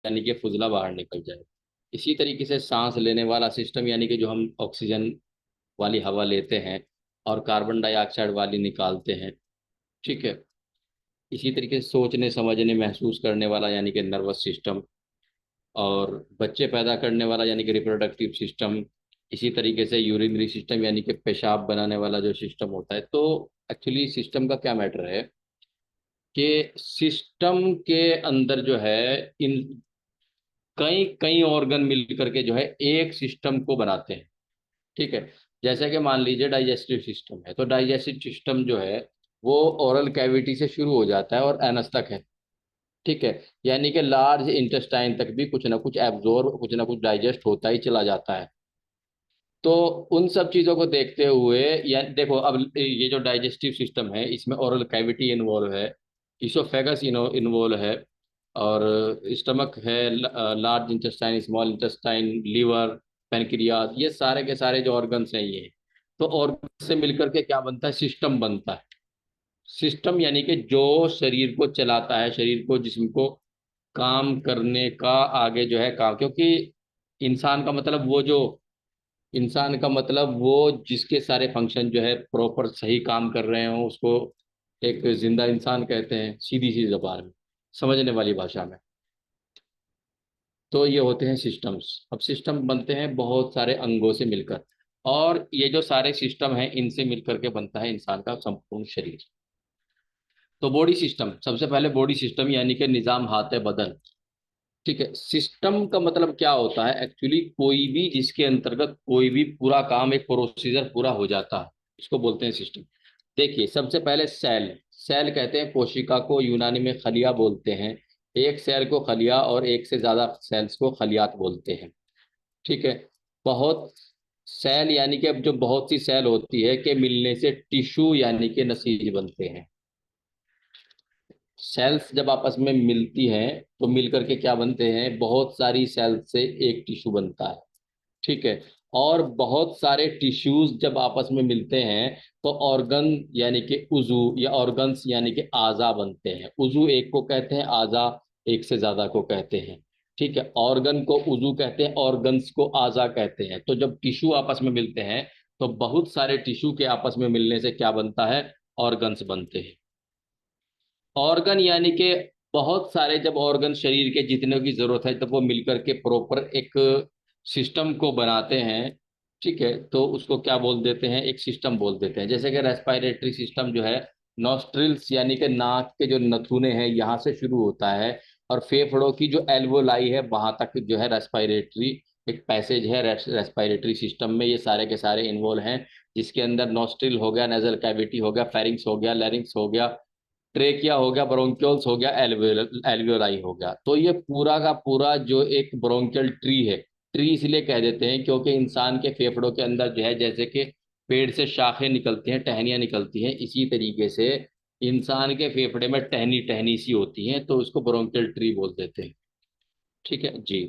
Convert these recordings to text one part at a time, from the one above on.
यानी कि फुजला बाहर निकल जाए। इसी तरीके से सांस लेने वाला सिस्टम, यानी कि जो हम ऑक्सीजन वाली हवा लेते हैं और कार्बन डाइऑक्साइड वाली निकालते हैं। ठीक है। इसी तरीके से सोचने समझने महसूस करने वाला यानी कि नर्वस सिस्टम, और बच्चे पैदा करने वाला यानी कि रिप्रोडक्टिव सिस्टम। इसी तरीके से यूरिनरी सिस्टम यानी कि पेशाब बनाने वाला जो सिस्टम होता है। तो एक्चुअली सिस्टम का क्या मैटर है कि सिस्टम के अंदर जो है इन कई कई ऑर्गन मिल करके जो है एक सिस्टम को बनाते हैं। ठीक है। जैसे कि मान लीजिए डाइजेस्टिव सिस्टम है, तो डाइजेस्टिव सिस्टम जो है वो ओरल कैविटी से शुरू हो जाता है और एनस तक है। ठीक है। यानी कि लार्ज इंटेस्टाइन तक भी कुछ ना कुछ एब्जॉर्ब, कुछ ना कुछ डाइजेस्ट होता ही चला जाता है। तो उन सब चीजों को देखते हुए, या देखो अब ये जो डाइजेस्टिव सिस्टम है इसमें ओरल कैविटी इन्वॉल्व है, इसोफेगस इन्वॉल्व है, और स्टमक है, large intestine, small intestine, liver, pancreas, ये सारे के सारे जो ऑर्गन्स हैं ये। तो ऑर्गन से मिलकर के क्या बनता है, सिस्टम बनता है। सिस्टम यानी कि जो शरीर को चलाता है, शरीर को, जिस्म को काम करने का आगे जो है काम, क्योंकि इंसान का मतलब वो जो इंसान का मतलब वो जिसके सारे फंक्शन जो है प्रॉपर सही काम कर रहे हो उसको एक जिंदा इंसान कहते हैं, सीधी सी जबान में, समझने वाली भाषा में। तो ये होते हैं सिस्टम्स। अब सिस्टम बनते हैं बहुत सारे अंगों से मिलकर, और ये जो सारे सिस्टम हैं इनसे मिलकर के बनता है इंसान का संपूर्ण शरीर। तो बॉडी सिस्टम, सबसे पहले बॉडी सिस्टम यानी कि निजाम हाथ बदन। ठीक है। सिस्टम का मतलब क्या होता है, एक्चुअली कोई भी जिसके अंतर्गत कोई भी पूरा काम, एक प्रोसीजर पूरा हो जाता है, इसको बोलते हैं सिस्टम। देखिए सबसे पहले सेल। सेल कहते हैं कोशिका को, यूनानी में खलिया बोलते हैं। एक सेल को खलिया और एक से ज्यादा सेल्स को खलियात बोलते हैं। ठीक है। बहुत सेल यानी कि अब जो बहुत सी सेल होती है कि मिलने से टिश्यू यानी कि नसीज बनते हैं। सेल्स जब आपस में मिलती हैं तो मिलकर के क्या बनते हैं, बहुत सारी सेल्स से एक टिश्यू बनता है। ठीक है। और बहुत सारे टिश्यूज जब आपस में मिलते हैं तो ऑर्गन यानी कि उजू या ऑर्गन्स यानी कि आजा बनते हैं। उजू एक को कहते हैं, आजा एक से ज्यादा को कहते हैं। ठीक है। ऑर्गन को उजू कहते हैं, ऑर्गन्स को आजा कहते हैं। तो जब टिश्यू आपस में मिलते हैं तो बहुत सारे टिश्यू के आपस में मिलने से क्या बनता है, ऑर्गन्स बनते हैं। ऑर्गन यानी कि बहुत सारे जब ऑर्गन शरीर के जितने की जरूरत है तब वो मिलकर के प्रॉपर एक सिस्टम को बनाते हैं। ठीक है। तो उसको क्या बोल देते हैं, एक सिस्टम बोल देते हैं। जैसे कि रेस्पिरेटरी सिस्टम जो है, नॉस्ट्रिल्स यानी कि नाक के जो नथुने हैं यहाँ से शुरू होता है, और फेफड़ों की जो एल्वोलाई है वहां तक जो है रेस्पिरेटरी एक पैसेज है। रेस्पिरेटरी सिस्टम में ये सारे के सारे इन्वॉल्व हैं, जिसके अंदर नॉस्ट्रिल हो गया, नेजल कैविटी हो गया, फेरिंग्स हो गया, लैरिंग्स हो गया, ट्रेकिया हो गया, ब्रोंक्योल्स हो गया, एल्वियोलाई हो गया। तो ये पूरा का पूरा जो एक ब्रोंकियल ट्री है, ट्री इसलिए कह देते हैं क्योंकि इंसान के फेफड़ों के अंदर जो है, जैसे कि पेड़ से शाखें निकलती हैं, टहनियां निकलती हैं, इसी तरीके से इंसान के फेफड़े में टहनी टहनी सी होती हैं, तो उसको ब्रोंकियल ट्री बोल देते हैं। ठीक है जी।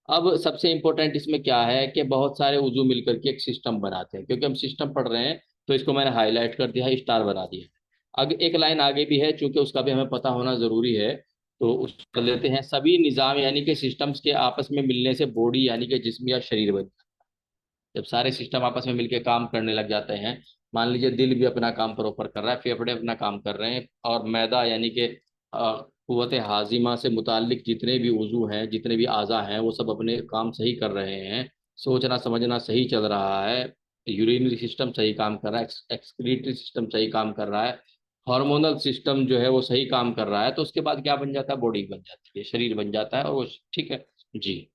अब सबसे इंपॉर्टेंट इसमें क्या है कि बहुत सारे उजू मिलकर के एक सिस्टम बनाते हैं, क्योंकि हम सिस्टम पढ़ रहे हैं तो इसको मैंने हाईलाइट कर दिया है, स्टार बना दिया है। आगे एक लाइन आगे भी है, चूंकि उसका भी हमें पता होना जरूरी है, तो उस कर लेते हैं। सभी निजाम यानी कि सिस्टम्स के आपस में मिलने से बॉडी यानी कि जिस्म या शरीर बन, जब सारे सिस्टम आपस में मिलकर काम करने लग जाते हैं, मान लीजिए दिल भी अपना काम प्रॉपर कर रहा है, फेफड़े अपना काम कर रहे हैं, और मैदा यानी कि कुव्वत हाजिमा से मुतालिक जितने भी उजू हैं, जितने भी आज़ा हैं, वो सब अपने काम सही कर रहे हैं। सोचना समझना सही चल रहा है, यूरिनरी सिस्टम सही काम कर रहा है, एक्सक्रीटरी सिस्टम सही काम कर रहा है, हार्मोनल सिस्टम जो है वो सही काम कर रहा है, तो उसके बाद क्या बन जाता है, बॉडी बन जाती है, शरीर बन जाता है, और वो ठीक है जी।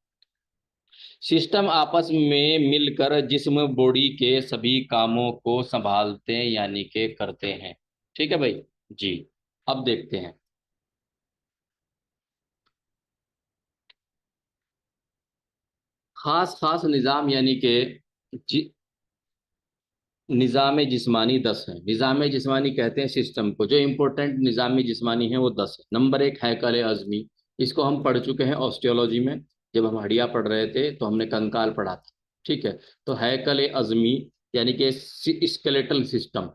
सिस्टम आपस में मिलकर जिस्म बॉडी के सभी कामों को संभालते हैं यानी कि करते हैं। ठीक है भाई जी। अब देखते हैं खास खास निज़ाम यानी कि निज़ाम जिस्मानी 10 है। निज़ाम जिस्मानी कहते हैं सिस्टम को, जो इंपॉर्टेंट निज़ाम जिस्मानी है वो 10 है। नंबर एक हैकल अज़मी, इसको हम पढ़ चुके हैं ऑस्टियोलॉजी में, जब हम हड्डियां पढ़ रहे थे तो हमने कंकाल पढ़ा था। ठीक है। तो हैकल अज़मी यानी कि स्केलेटल सिस्टम,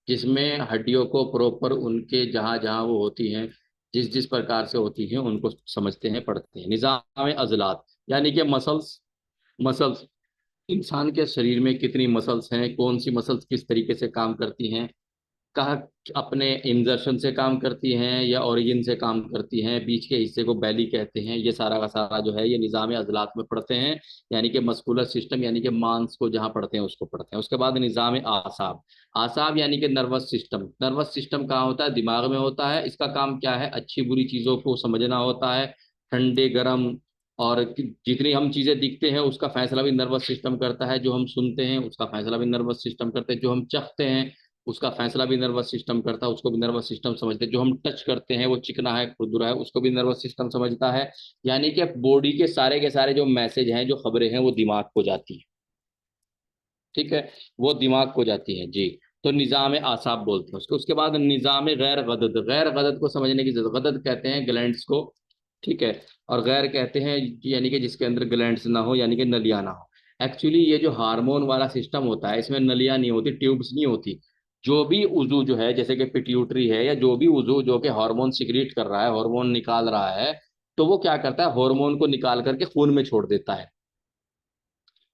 जिसमें हड्डियों को प्रॉपर उनके जहाँ जहाँ वो होती हैं, जिस जिस प्रकार से होती हैं उनको समझते हैं, पढ़ते हैं। निज़ाम अजलात यानी कि मसल्स। मसल्स, इंसान के शरीर में कितनी मसल्स हैं, कौन सी मसल्स किस तरीके से काम करती हैं, कहाँ अपने इंजर्शन से काम करती हैं या ओरिजिन से काम करती हैं, बीच के हिस्से को बैली कहते हैं, ये सारा का सारा जो है ये निज़ाम अज़लात में पढ़ते हैं। यानी कि मस्कुलर सिस्टम, यानी कि मांस को जहाँ पढ़ते हैं उसको पढ़ते हैं। उसके बाद निज़ाम आसाब। आसाब यानी कि नर्वस सिस्टम। नर्वस सिस्टम कहाँ होता है? दिमाग में होता है। इसका काम क्या है? अच्छी बुरी चीज़ों को समझना होता है, ठंडे गर्म, और जितनी हम चीजें दिखते हैं उसका फैसला भी नर्वस सिस्टम करता है, जो हम सुनते हैं उसका फैसला भी नर्वस सिस्टम करते हैं, जो हम चखते हैं उसका फैसला भी नर्वस सिस्टम करता है, उसको भी नर्वस सिस्टम समझते हैं, जो हम टच करते हैं वो चिकना है खुरदुरा है उसको भी नर्वस सिस्टम समझता है। यानी कि बॉडी के सारे जो मैसेज हैं, जो खबरें हैं, वो दिमाग को जाती है। ठीक है, वो दिमाग को जाती है जी। तो निज़ाम आसाब बोलते हैं उसको। उसके बाद निज़ाम गैर गदद। गैर गदद को समझने की जरूरत, गदद कहते हैं ग्लैंड्स को, ठीक है, और गैर कहते हैं यानी कि जिसके अंदर ग्लैंड्स ना हो, यानी कि नलियां ना हो। एक्चुअली ये जो हार्मोन वाला सिस्टम होता है इसमें नलियां नहीं होती, ट्यूब्स नहीं होती। जो भी उजू जो है, जैसे कि पिट्यूटरी है, या जो भी उजू जो कि हार्मोन सिक्रीट कर रहा है, हार्मोन निकाल रहा है, तो वो क्या करता है, हार्मोन को निकाल करके खून में छोड़ देता है।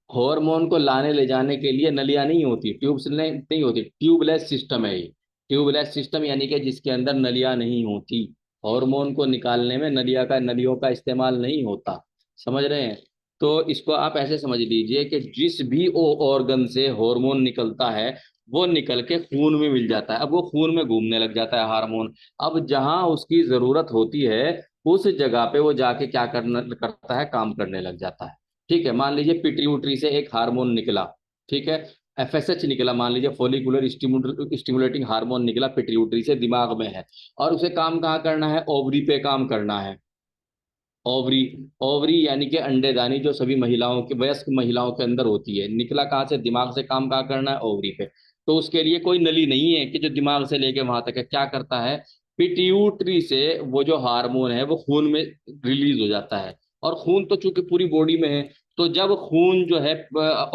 हार्मोन को लाने ले जाने के लिए नलियां नहीं होती, ट्यूब्स नहीं होती, ट्यूबलेस सिस्टम है ये। ट्यूबलेस सिस्टम यानी कि जिसके अंदर नलियां नहीं होती। हार्मोन को निकालने में नलियों का इस्तेमाल नहीं होता। समझ रहे हैं? तो इसको आप ऐसे समझ लीजिए कि जिस भी ऑर्गन से हार्मोन निकलता है वो निकल के खून में मिल जाता है। अब वो खून में घूमने लग जाता है हार्मोन। अब जहां उसकी जरूरत होती है उस जगह पे वो जाके क्या करना करता है, काम करने लग जाता है। ठीक है, मान लीजिए पिट्यूटरी से एक हार्मोन निकला, ठीक है, एफएसएच निकला, मान लीजिए फॉलिकुलर स्टिमुलेटिंग हार्मोन निकला पिट्यूटरी से, दिमाग में है, और उसे काम कहाँ करना है? ओवरी पे काम करना है। ओवरी, ओवरी यानी कि अंडेदानी, जो सभी महिलाओं के, वयस्क महिलाओं के अंदर होती है, निकला कहाँ से? दिमाग से। काम कहाँ करना है? ओवरी पे। तो उसके लिए कोई नली नहीं है कि जो दिमाग से लेके वहां तक है। क्या करता है? पिट्यूटरी से वो जो हार्मोन है वो खून में रिलीज हो जाता है। और खून तो चूंकि पूरी बॉडी में है, तो जब खून जो है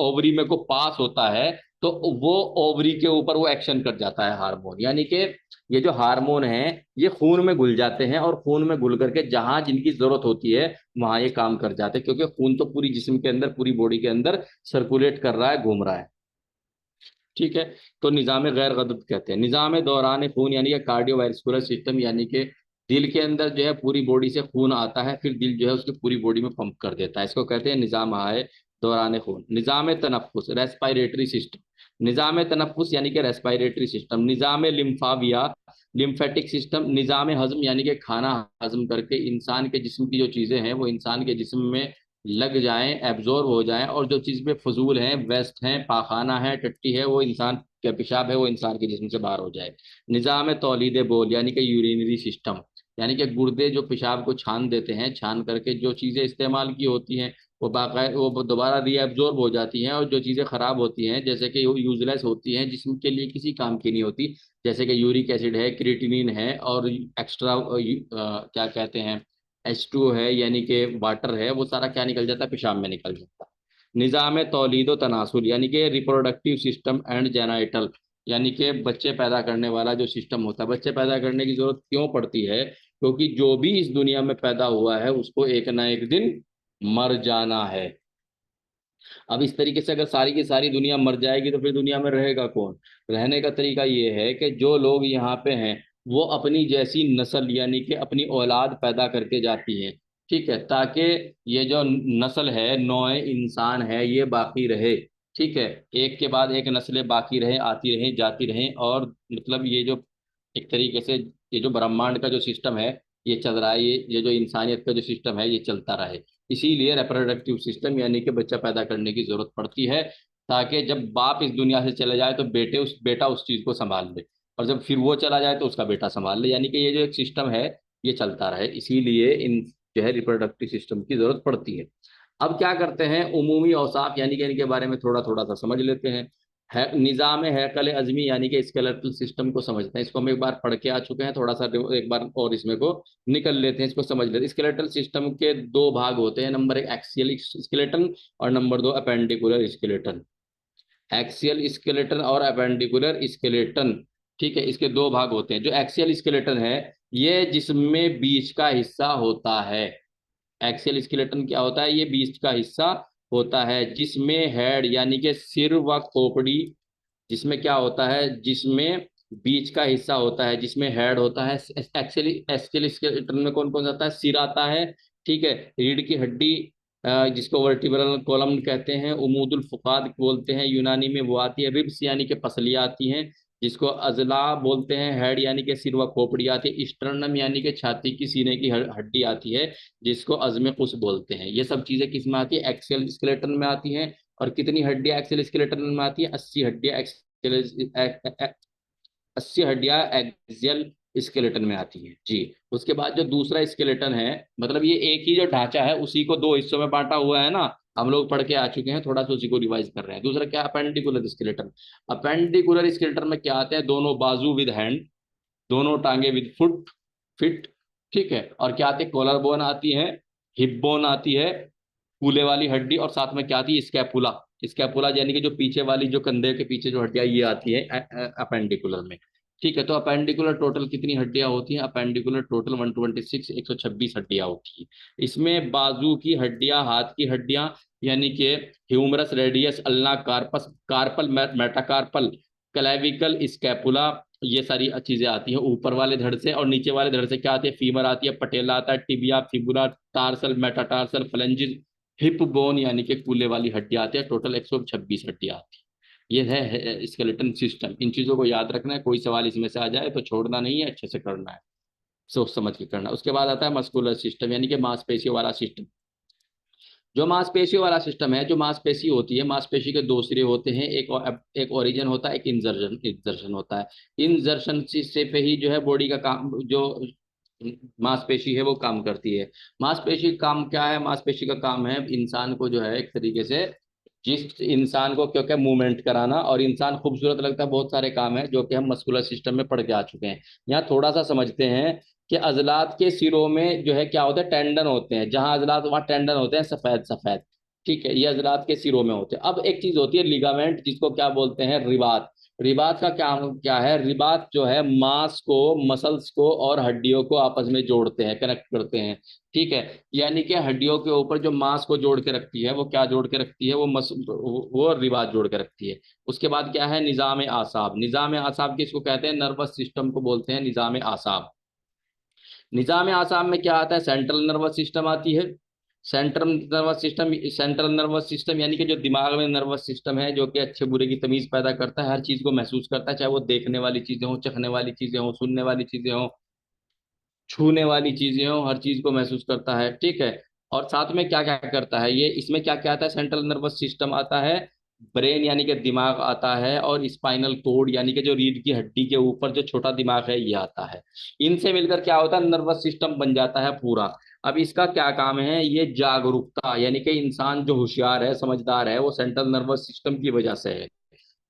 ओवरी में को पास होता है तो वो ओवरी के ऊपर वो एक्शन कर जाता है हार्मोन। यानी कि ये जो हार्मोन है ये खून में घुल जाते हैं, और खून में घुल करके जहां जिनकी जरूरत होती है वहां ये काम कर जाते हैं, क्योंकि खून तो पूरी जिस्म के अंदर, पूरी बॉडी के अंदर सर्कुलेट कर रहा है, घूम रहा है। ठीक है, तो निज़ाम गैर गदद कहते हैं। निज़ाम दौरान खून यानी कि कार्डियोवास्कुलर सिस्टम, यानी कि दिल के अंदर जो है पूरी बॉडी से खून आता है, फिर दिल जो है उसकी पूरी बॉडी में पंप कर देता है, इसको कहते हैं निज़ाम है दौरान खून। निज़ाम तनफ्फुस, रेस्पिरेटरी सिस्टम। निज़ाम तनफ्फुस यानी कि रेस्पिरेटरी सिस्टम। निज़ाम लिम्फाविया, लिम्फेटिक सिस्टम। निज़ाम हजम यानी कि खाना हजम करके इंसान के जिस्म की जो चीज़ें हैं वो इंसान के जिस्म में लग जाएं, एब्जॉर्ब हो जाएं, और जो चीज़ में फजूल हैं, वेस्ट हैं, पाखाना है, टट्टी है, वो इंसान का पेशाब है, वो इंसान के जिस्म से बाहर हो जाए। निज़ाम तौलीद बोल यानी कि यूरिनरी सिस्टम, यानी कि गुर्दे जो पेशाब को छान देते हैं, छान करके जो चीज़ें इस्तेमाल की होती हैं वो बाकायदा वो दोबारा रीएब्जॉर्ब हो जाती हैं, और जो चीज़ें खराब होती हैं जैसे कि यूजलेस होती हैं, जिसम के लिए किसी काम की नहीं होती, जैसे कि यूरिक एसिड है, क्रिएटिनिन है, और एक्स्ट्रा क्या कहते हैं, H2 है, यानी कि वाटर है, वो सारा क्या निकल जाता है? पेशाब में निकल जाता है। निज़ाम तौलीद व तनासुल यानी कि रिप्रोडक्टिव सिस्टम एंड जेनाइटल, यानी कि बच्चे पैदा करने वाला जो सिस्टम होता है। बच्चे पैदा करने की जरूरत क्यों पड़ती है? क्योंकि जो भी इस दुनिया में पैदा हुआ है उसको एक ना एक दिन मर जाना है। अब इस तरीके से अगर सारी की सारी दुनिया मर जाएगी तो फिर दुनिया में रहेगा कौन? रहने का तरीका ये है कि जो लोग यहाँ पे हैं वो अपनी जैसी नस्ल यानी कि अपनी औलाद पैदा करके जाती हैं, ठीक है, ताकि ये जो नस्ल है, नौए इंसान है, ये बाकी रहे। ठीक है, एक के बाद एक नस्लें बाकी रहें, आती रहें, जाती रहें, और मतलब ये जो एक तरीके से ये जो ब्रह्मांड का जो सिस्टम है ये चल रहा है, ये जो इंसानियत का जो सिस्टम है ये चलता रहे। इसीलिए रिप्रोडक्टिव सिस्टम यानी कि बच्चा पैदा करने की जरूरत पड़ती है, ताकि जब बाप इस दुनिया से चले जाए तो बेटा उस चीज को संभाल ले, और जब फिर वो चला जाए तो उसका बेटा संभाल ले, यानी कि ये जो एक सिस्टम है ये चलता रहे। इसीलिए इन जो है रिप्रोडक्टिव सिस्टम की जरूरत पड़ती है। अब क्या करते हैं, उमूमी औसाफ यानी कि इनके बारे में थोड़ा थोड़ा सा समझ लेते हैं। है निज़ाम हैकल अज़मी यानी कि स्केलेटल सिस्टम को समझते हैं। इसको हम एक बार पढ़ के आ चुके हैं, थोड़ा सा एक बार और इसमें को निकल लेते हैं, इसको समझ लेते हैं। स्केलेटल सिस्टम के दो भाग होते हैं, नंबर एक एक्सियल स्केलेटन, और नंबर दो अपेंडिकुलर स्केलेटन। एक्सियल स्केलेटन और अपेंडिकुलर स्केलेटन, ठीक है, इसके दो भाग होते हैं। जो एक्सियल स्केलेटन है ये जिसमें बीच का हिस्सा होता है। एक्सियल स्केलेटन क्या होता है? ये बीच का हिस्सा होता है, जिसमें हेड यानी कि सिर व खोपड़ी, जिसमें क्या होता है, जिसमें बीच का हिस्सा होता है, जिसमें हेड होता है। एक्सियल एक्सियल स्केलेटन में कौन कौन आता है? सिर आता है, ठीक है, रीढ़ की हड्डी, जिसको वर्टिब्रल कॉलम कहते हैं, उमूदुल फुकाद बोलते हैं यूनानी में, वो आती है। रिब्स यानी कि पसलियाँ आती हैं, जिसको अजला बोलते हैं। हेड यानी कि सिर व खोपड़ी आती है। स्टर्नम यानी कि छाती की सीने की हड्डी आती है, जिसको अज़्म कुस बोलते हैं। ये सब चीजें किस में आती है? एक्सियल स्केलेटन में आती हैं। और कितनी हड्डियां एक्सियल स्केलेटन में आती है? 80 हड्डियां एक्सियल, 80 हड्डियां एक्सियल स्केलेटन में आती है जी। उसके बाद जो दूसरा स्केलेटन है, मतलब ये एक ही जो ढांचा है उसी को दो हिस्सों में बांटा हुआ है ना, हम लोग पढ़ के आ चुके हैं, थोड़ा सा उसी को रिवाइज कर रहे हैं। दूसरा क्या? Appendicular skeleton. अपेंडिकुलर स्केलेटन में क्या आते हैं? दोनों बाजू विद हैंड, दोनों टांगे विद फुट, फिट, ठीक है। और क्या आती है? कॉलर बोन आती है, हिप बोन आती है, कूले वाली हड्डी, और साथ में क्या आती है? स्कैपुला। स्कैपुला यानी कि जो पीछे वाली, जो कंधे के पीछे जो हड्डियां, ये आती है अपेंडिकुलर में, ठीक है। तो अपेंडिकुलर टोटल कितनी हड्डियां होती हैं? अपेंडिकुलर टोटल 126, 126 हड्डियां होती है। इसमें बाजू की हड्डियां, हाथ की हड्डियां, यानी कि humerus, radius, ulna, carpus, carpal, metacarpal, clavicle, scapula, ये सारी चीजें आती हैं ऊपर वाले धड़ से। और नीचे वाले धड़ से क्या आती है? फीमर आती है, पटेला आता है, tibia, fibula, tarsal, metatarsal, phalanges, hip bone यानी कि कूले वाली हड्डियां आती है। टोटल 126 हड्डियां आती है। ये है स्केलेटन सिस्टम। इन चीजों को याद रखना है, कोई सवाल इसमें से आ जाए तो छोड़ना नहीं है, अच्छे से करना है, सोच समझ के करना। उसके बाद आता है मस्कुलर सिस्टम, यानी कि मांसपेशियों वाला सिस्टम। जो मांसपेशियों वाला सिस्टम है, जो मांसपेशी होती है, मांसपेशी के दो सिरे होते हैं, एक ओरिजिन होता है, एक इंजर्शन इंजर्शन होता है। इंजर्शन से पे ही जो है बॉडी का काम, जो मांसपेशी है वो काम करती है। मांसपेशी का काम क्या है? मांसपेशी का काम है इंसान को जो है एक तरीके से, जिस इंसान को क्योंकि मूवमेंट कराना, और इंसान खूबसूरत लगता है, बहुत सारे काम है जो कि हम मस्कुलर सिस्टम में पढ़ के आ चुके हैं। यहाँ थोड़ा सा समझते हैं कि अजलात के सिरों में जो है क्या होता है? टेंडन होते हैं। जहां अजलात वहां टेंडन होते हैं, सफेद सफेद, ठीक है। ये अजलात के सिरों में होते हैं। अब एक चीज होती है लिगामेंट, जिसको क्या बोलते हैं? रिबात। रिबात का क्या क्या है? रिबात जो है मांस को, मसल्स को और हड्डियों को आपस में जोड़ते हैं, कनेक्ट करते हैं, ठीक है। यानी कि हड्डियों के ऊपर जो मांस को जोड़ के रखती है, वो क्या जोड़ के रखती है? वो रिबात जोड़ के रखती है। उसके बाद क्या है? निजाम आसाब। निजाम आसाब किसको कहते हैं? नर्वस सिस्टम को बोलते हैं निजाम आसाब। निजाम आसाम में क्या आता है? सेंट्रल नर्वस सिस्टम आती है। सेंट्रल नर्वस सिस्टम यानी कि जो दिमाग में नर्वस सिस्टम है, जो कि अच्छे बुरे की तमीज पैदा करता है, हर चीज को महसूस करता है, चाहे वो देखने वाली चीजें हो, चखने वाली चीजें हो, सुनने वाली चीजें हो, छूने वाली चीजें हो, हर चीज को महसूस करता है, ठीक है। और साथ में क्या क्या करता है ये? इसमें क्या क्या आता है? सेंट्रल नर्वस सिस्टम आता है, ब्रेन यानी कि दिमाग आता है, और स्पाइनल कोड यानी कि जो रीढ़ की हड्डी के ऊपर जो छोटा दिमाग है, ये आता है। इनसे मिलकर क्या होता है? नर्वस सिस्टम बन जाता है पूरा। अब इसका क्या काम है? ये जागरूकता, यानी कि इंसान जो होशियार है, समझदार है, वो सेंट्रल नर्वस सिस्टम की वजह से है,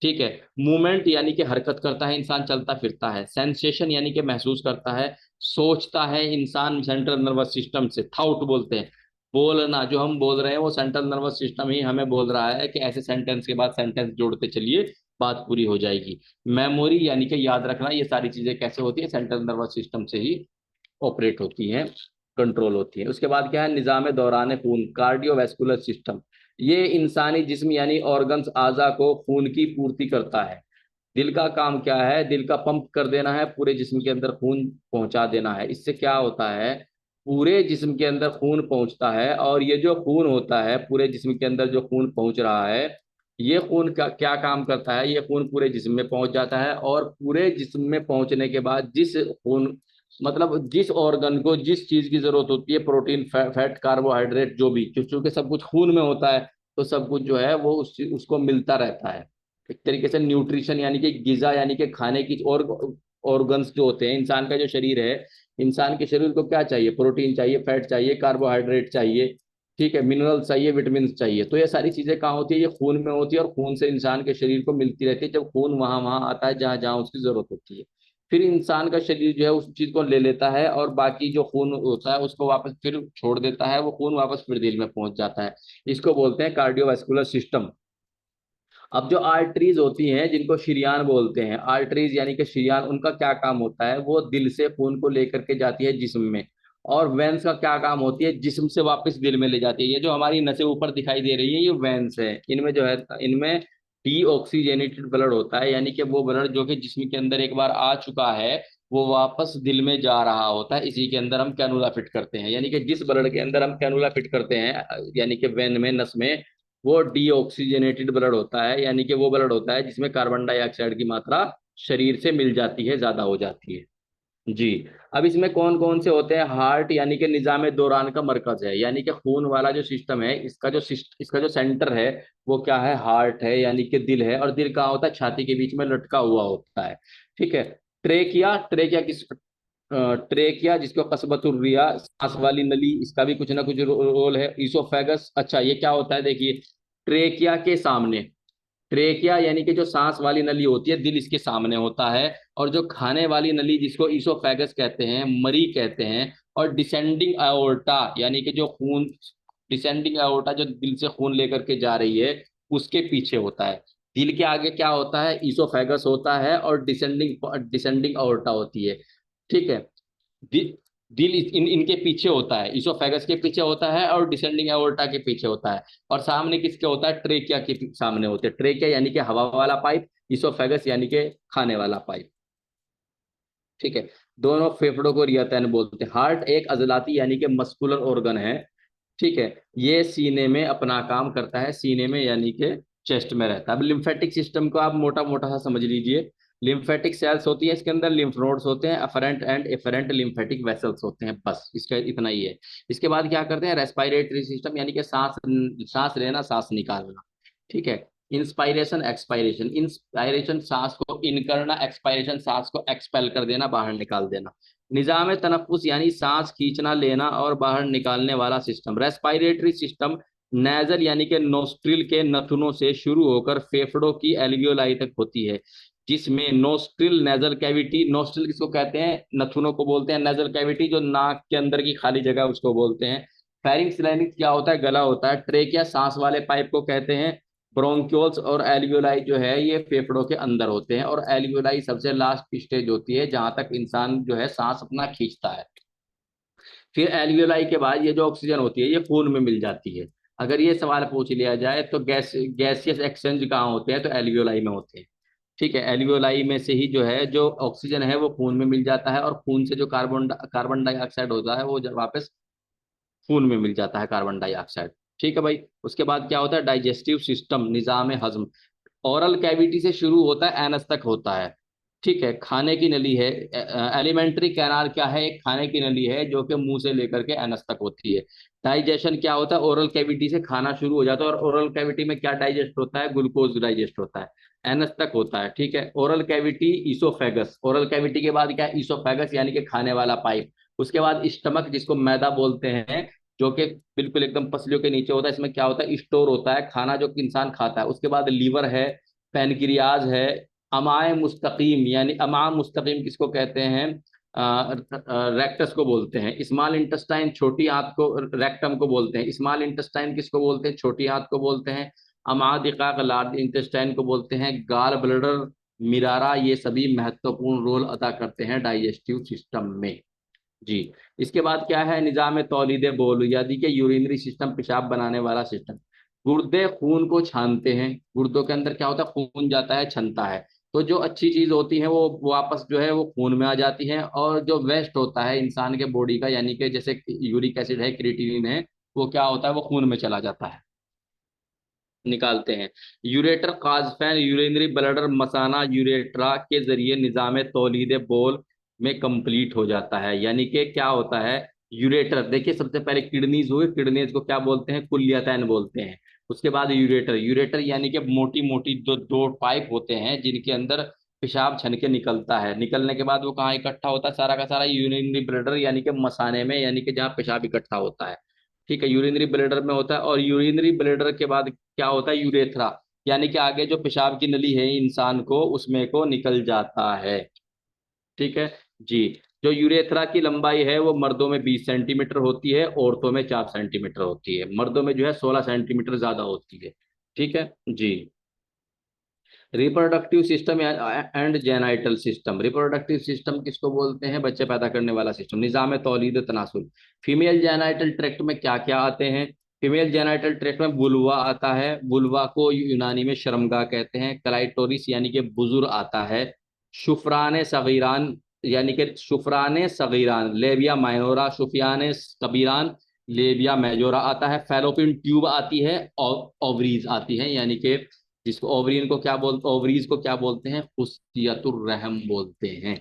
ठीक है। मूवमेंट यानी कि हरकत करता है इंसान, चलता फिरता है। सेंसेशन यानी कि महसूस करता है। सोचता है इंसान सेंट्रल नर्वस सिस्टम से, थाउट बोलते हैं। बोलना, जो हम बोल रहे हैं वो सेंट्रल नर्वस सिस्टम ही हमें बोल रहा है कि ऐसे सेंटेंस के बाद सेंटेंस जोड़ते चलिए, बात पूरी हो जाएगी। मेमोरी यानी कि याद रखना, ये सारी चीजें कैसे होती है? सेंट्रल नर्वस सिस्टम से ही ऑपरेट होती हैं, कंट्रोल होती है। उसके बाद क्या है? निजाम दौरान खून, कार्डियोवैस्कुलर सिस्टम। ये इंसानी जिस्म यानी ऑर्गन्स, आजा को खून की पूर्ति करता है। दिल का काम क्या है? दिल का पंप कर देना है, पूरे जिस्म के अंदर खून पहुंचा देना है। इससे क्या होता है? पूरे जिस्म के अंदर खून पहुंचता है, और ये जो खून होता है पूरे जिस्म के अंदर, जो खून पहुंच रहा है, ये खून का क्या काम करता है? ये खून पूरे जिस्म में पहुंच जाता है, और पूरे जिस्म में पहुंचने के बाद जिस खून, मतलब जिस ऑर्गन को जिस चीज की जरूरत होती है, प्रोटीन, फैट, कार्बोहाइड्रेट, जो भी, चूंकि सब कुछ खून में होता है, तो सब कुछ जो है वो उसको मिलता रहता है। एक तरीके से न्यूट्रिशन यानी कि गिजा, यानी कि खाने की, और ऑर्गन्स जो होते हैं, इंसान का जो शरीर है, इंसान के शरीर को क्या चाहिए? प्रोटीन चाहिए, फैट चाहिए, कार्बोहाइड्रेट चाहिए, ठीक है, मिनरल चाहिए, विटामिन चाहिए। तो ये सारी चीजें कहाँ होती है? ये खून में होती है, और खून से इंसान के शरीर को मिलती रहती है, जब खून वहां वहां आता है जहां जहां उसकी जरूरत होती है। फिर इंसान का शरीर जो है उस चीज को ले लेता है, और बाकी जो खून होता है उसको वापस फिर छोड़ देता है, वो खून वापस फिर दिल में पहुंच जाता है। इसको बोलते हैं कार्डियोवास्कुलर सिस्टम। अब जो आर्टरीज होती हैं जिनको शरियान बोलते हैं, आर्टरीज यानी कि शरियान, उनका क्या काम होता है, वो दिल से खून को लेकर के जाती है जिस्म में। और वेंस का क्या काम होती है, जिस्म से वापस दिल में ले जाती है। ये जो हमारी नसें ऊपर दिखाई दे रही है ये वेंस है। इनमें जो है, इनमें डीऑक्सीजेनेटेड ब्लड होता है, यानी कि वो ब्लड जो कि जिस्म के अंदर एक बार आ चुका है वो वापस दिल में जा रहा होता है। इसी के अंदर हम कैनुला फिट करते हैं, यानी कि जिस ब्लड के अंदर हम कैनुला फिट करते हैं, यानी कि वेन में, नस में, वो डीऑक्सीजनेटेड ब्लड होता है, यानी कि वो ब्लड होता है जिसमें कार्बन डाइऑक्साइड की मात्रा शरीर से मिल जाती है, ज्यादा हो जाती है। जी। अब इसमें कौन कौन से होते हैं, हार्ट यानी कि निजाम दौरान का मरकज है, यानी कि खून वाला जो सिस्टम है, इसका जो सेंटर है वो क्या है, हार्ट है, यानी कि दिल है। और दिल कहाँ होता है, छाती के बीच में लटका हुआ होता है। ठीक है। ट्रेकिया, ट्रेकिया जिसको कसबतुर्रिया, सांस वाली नली, इसका भी कुछ ना कुछ रोल है। ईसोफेगस, अच्छा ये क्या होता है देखिए, ट्रेकिया के सामने, ट्रेकिया यानी कि जो सांस वाली नली होती है, दिल इसके सामने होता है। और जो खाने वाली नली जिसको ईसोफेगस कहते हैं, मरी कहते हैं। और डिसेंडिंग अयोर्टा यानी कि जो खून, डिसेंडिंग अयोर्टा जो दिल से खून लेकर के जा रही है, उसके पीछे होता है। दिल के आगे क्या होता है, ईसोफेगस होता है, और डिसेंडिंग डिसेंडिंग अयोर्टा होती है। ठीक है। दिल इनके पीछे होता है, इसोफेगस के पीछे होता है और डिसेंडिंग एओर्टा के पीछे होता है। और सामने किसके होता है, ट्रेकिया के सामने होते हैं। ट्रेकिया यानी कि हवा वाला पाइप, इसोफेगस यानी कि खाने वाला पाइप। ठीक है। दोनों फेफड़ों को रियातैन बोलते हैं। हार्ट एक अजलाती यानी कि मस्कुलर ऑर्गन है। ठीक है। ये सीने में अपना काम करता है, सीने में यानी कि चेस्ट में रहता है। अब लिम्फेटिक सिस्टम को आप मोटा मोटा सा समझ लीजिए। लिम्फेटिक सेल्स होती है, इसके अंदर लिम्फ नोड्स होते हैं, afferent and efferent lymphatic vessels होते हैं, बस इसका इतना ही है। इसके बाद क्या करते हैं, रेस्पिरेटरी सिस्टम, यानी कि सांस, सांस लेना सांस निकालना। ठीक है। इंस्पायरेशन एक्सपायरेशन, इंस्पायरेशन सांस को इन करना, एक्सपायरेशन सांस को एक्सपेल कर देना, बाहर निकाल देना। निजाम तनफ्फुस यानी सांस खींचना लेना और बाहर निकालने वाला सिस्टम। रेस्पिरेटरी सिस्टम नेजल यानी कि नोस्ट्रिल के नथुनों से शुरू होकर फेफड़ों की एल्वियोलाई तक होती है, जिसमें नोस्ट्रिल नेजल कैविटी, नोस्ट्रिल किसको कहते हैं, नथुनों को बोलते हैं। नेजल कैविटी जो नाक के अंदर की खाली जगह उसको बोलते हैं। फेरिंक्स, लाइनिंग्स क्या होता है, गला होता है। ट्रेकिया सांस वाले पाइप को कहते हैं। ब्रोंक्योल्स और एल्वियोलाई जो है ये फेफड़ों के अंदर होते हैं। और एल्वियोलाई सबसे लास्ट स्टेज होती है जहां तक इंसान जो है सांस अपना खींचता है। फिर एल्वियोलाई के बाद ये जो ऑक्सीजन होती है ये खून में मिल जाती है। अगर ये सवाल पूछ लिया जाए तो गैसियस एक्सचेंज कहाँ होते हैं, तो एल्वियोलाई में होते हैं। ठीक है। एल्वियोलाई में से ही जो है जो ऑक्सीजन है वो खून में मिल जाता है, और खून से जो कार्बन डाइऑक्साइड होता है वो जब वापस खून में मिल जाता है, कार्बन डाइऑक्साइड। ठीक है भाई। उसके बाद क्या होता है, डाइजेस्टिव सिस्टम, निजाम हजम। ओरल कैविटी से शुरू होता है, एनस तक होता है। ठीक है। खाने की नली है। एलिमेंट्री कैनाल क्या है, एक खाने की नली है जो कि मुंह से लेकर के एनस तक होती है। डाइजेशन क्या होता है, ओरल कैविटी से खाना शुरू हो जाता है, और ओरल कैविटी में क्या डाइजेस्ट होता है, ग्लूकोज डाइजेस्ट होता है, एनस तक होता है। ठीक है। Oral cavity, oesophagus, oral cavity के बाद क्या है, ईसोफेगस यानी कि खाने वाला पाइप। उसके बाद स्टमक जिसको मैदा बोलते हैं, जो कि बिल्कुल एकदम पसलियों के नीचे होता है। इसमें क्या होता है, स्टोर होता है खाना जो कि इंसान खाता है। उसके बाद लीवर है, पैनक्रियाज है, अमाए मुस्तकीम, यानी अमा मुस्तकीम किसको कहते हैं, रेक्टस को बोलते हैं। स्मॉल इंटेस्टाइन, छोटी आंत को रेक्टम को बोलते हैं। स्मॉल इंटेस्टाइन किसको बोलते हैं, छोटी आंत को बोलते हैं। अमादिकाक, लार्ज इंटेस्टाइन को बोलते हैं। गाल ब्लडर, मिरारा, ये सभी महत्वपूर्ण रोल अदा करते हैं डाइजेस्टिव सिस्टम में। जी। इसके बाद क्या है, निजाम तौलीद बोल, यानी कि यूरिनरी सिस्टम, पेशाब बनाने वाला सिस्टम। गुर्दे खून को छानते हैं, गुर्दों के अंदर क्या होता है, खून जाता है, छनता है। तो जो अच्छी चीज होती है वो वापस जो है वो खून में आ जाती है, और जो वेस्ट होता है इंसान के बॉडी का, यानी कि जैसे यूरिक एसिड है, क्रिएटिनिन है, वो क्या होता है, वो खून में चला जाता है, निकालते हैं। यूरेटर काजफैन, यूरिनरी ब्लडर मसाना यूरेट्रा के जरिए निजाम तौलीद बोल में कंप्लीट हो जाता है। यानी कि क्या होता है, यूरेटर देखिए, सबसे पहले किडनीज हुए, किडनीज को क्या बोलते हैं, कुल्लियतैन बोलते हैं। उसके बाद यूरेटर, यूरेटर यानी कि मोटी मोटी दो दो पाइप होते हैं जिनके अंदर पेशाब छन के निकलता है। निकलने के बाद वो कहाँ इकट्ठा होता है, सारा का सारा यूरिनरी ब्लडर यानी कि मसाने में, यानी कि जहाँ पेशाब इकट्ठा होता है। ठीक है। यूरिनरी ब्लैडर में होता है। और यूरिनरी ब्लैडर के बाद क्या होता है, यूरेथ्रा, यानी कि आगे जो पेशाब की नली है इंसान को, उसमें को निकल जाता है। ठीक है। जी। जो यूरेथ्रा की लंबाई है वो मर्दों में 20 सेंटीमीटर होती है, औरतों में 4 सेंटीमीटर होती है। मर्दों में जो है 16 सेंटीमीटर ज्यादा होती है। ठीक है। जी। Reproductive system and genital system. Reproductive system किसको बोलते हैं? बच्चे पैदा करने वाला सिस्टम। निज़ाम तौलीद तनासुल। फीमेल जेनाइटल ट्रैक्ट में क्या क्या आते हैं? फीमेल जेनाइटल ट्रैक्ट में बुलवा आता है, बुलवा को यूनानी में शर्मगा कहते हैं। क्लाइटोरिस यानी कि बुजुर आता है। शुफरान सगीरान यानी कि शुफरान सगीरान, labia minora, Shufiyan Kabiran, labia majora आता है। फैलोपियन ट्यूब आती है और ओवरीज आती है, यानी कि जिसको ओवरीन को क्या बोलते, ओवरीज को क्या बोलते हैं? खुशियतुर रहम बोलते हैं।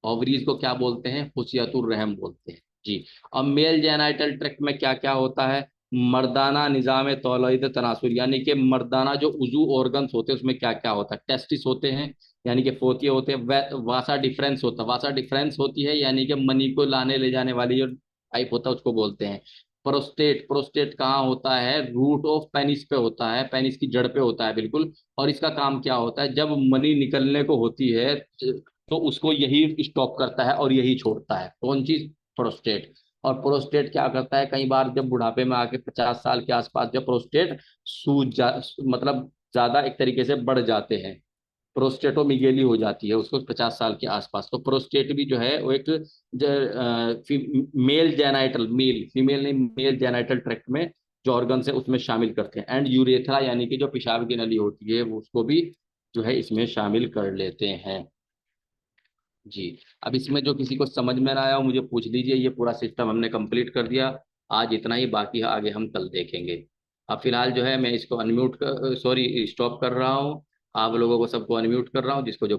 ओवरीज को क्या बोलते हैं? खुशियतुर रहम बोलते हैं जी। अब मेल जेनाइटल ट्रैक्ट में क्या क्या होता है? मर्दाना निज़ाम तौलीद तनासुर, यानी कि मर्दाना जो उजू ऑर्गन्स होते हैं उसमें क्या क्या होता है? टेस्टिस होते हैं, यानी कि फोतिए होते हैं। वासा डिफरेंस होता है, वासा डिफरेंस होती है यानी कि मनी को लाने ले जाने वाली जो पाइप होता है उसको बोलते हैं। प्रोस्टेट, प्रोस्टेट कहाँ होता है? रूट ऑफ पेनिस पे होता है, पेनिस की जड़ पे होता है बिल्कुल। और इसका काम क्या होता है? जब मनी निकलने को होती है तो उसको यही स्टॉप करता है और यही छोड़ता है। कौन चीज? प्रोस्टेट। और प्रोस्टेट क्या करता है? कई बार जब बुढ़ापे में आके 50 साल के आसपास जब प्रोस्टेट मतलब ज्यादा एक तरीके से बढ़ जाते हैं, प्रोस्टेटोमिगेली हो जाती है उसको 50 साल के आसपास, तो प्रोस्टेट भी जो है वो एक मेल जेनाइटल, मेल फीमेल नहीं, मेल जेनाइटल ट्रैक्ट में जो ऑर्गन है उसमें शामिल करते हैं। एंड यूरेथ्रा यानी कि जो पेशाब की नली होती है वो उसको भी जो है इसमें शामिल कर लेते हैं जी। अब इसमें जो किसी को समझ में ना आया हो मुझे पूछ लीजिए। ये पूरा सिस्टम हमने कंप्लीट कर दिया। आज इतना ही, बाकी आगे हम कल देखेंगे। अब फिलहाल जो है मैं इसको अनम्यूट, सॉरी, स्टॉप कर रहा हूँ। आप लोगों को सबको अनम्यूट कर रहा हूँ, जिसको जो